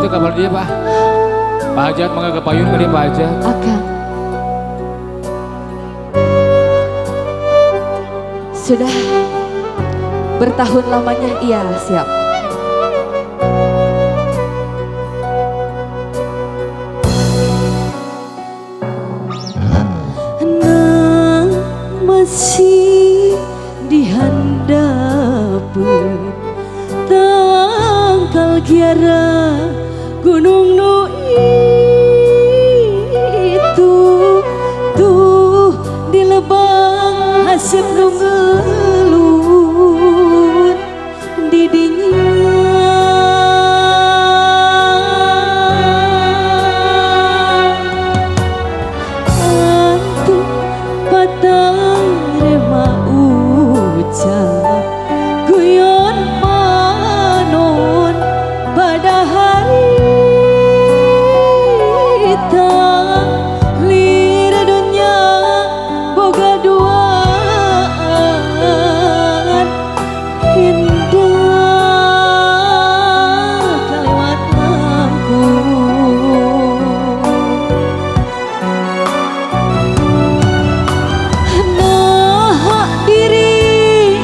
kabar dia Pak. Pak Hajat mangga ke payun ke dia Pak Hajat. Akang. Sudah bertahun lamanya iya siap. Nah masih di handapun tangkal kiara gunung nu itu tuh di lebang hasep nu ngelut di dinya antum patang rema ucap guyon panon pada hari lir dunia boga duaan indah kelewat lampu nah diri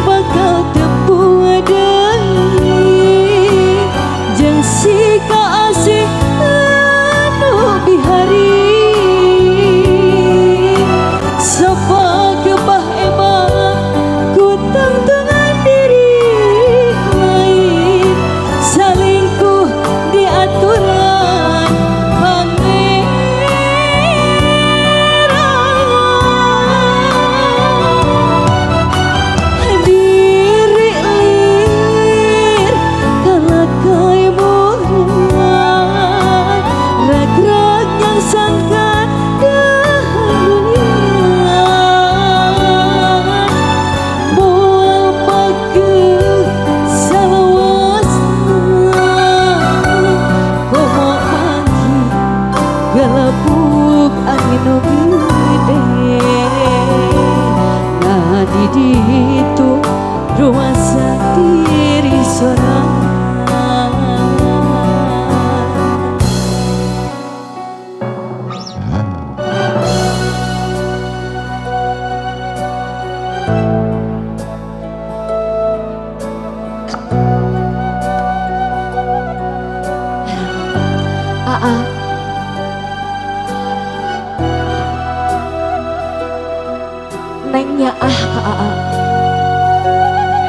bakal tepung deui jeung si kaasih anu bihari sapa kebah emang ku tangtungan diri lain salingkuh di aturan pangeran diri lir kalakai murah rag-rag yang sangka dunia moal pake salawasna komo manggi gelapuk angin nu gede nah di ditu rumah diri sorangan. Aa nengnya ka Aa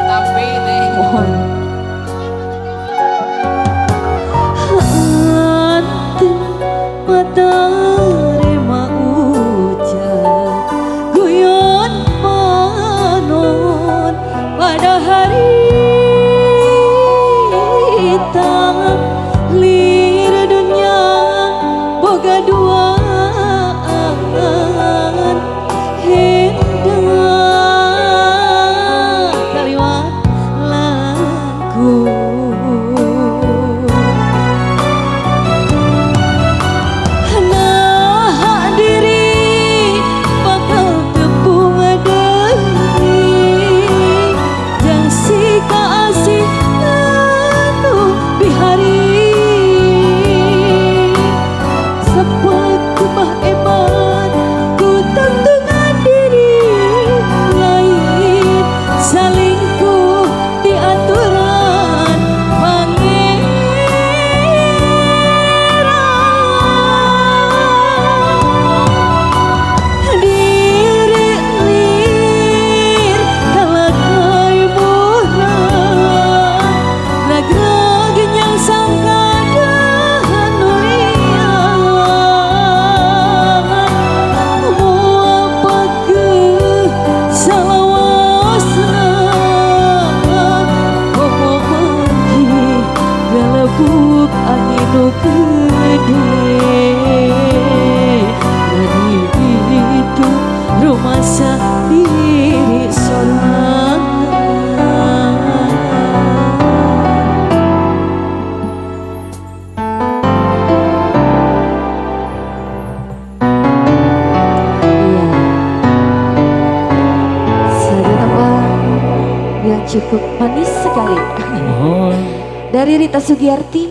Tapi nih. mohon hati mata rema ucap guyon panon pada hari hitam lir dunia boga duaan indah kaliwat lagu nah diri bakal tepung deui jeung si kaasih anu bihari sepet kebah eman ku tangtungan diri lain salingkuh di aturan pangeran diri lir kalakai murah rag-rag yang sangka dahanulian moal pake salawasna komo manggi gelebuk angin nu gede dari itu rumah diri sorangan. Iya, saya tebang yang cukup manis sekali Mohon. dari Rita Sugiarti.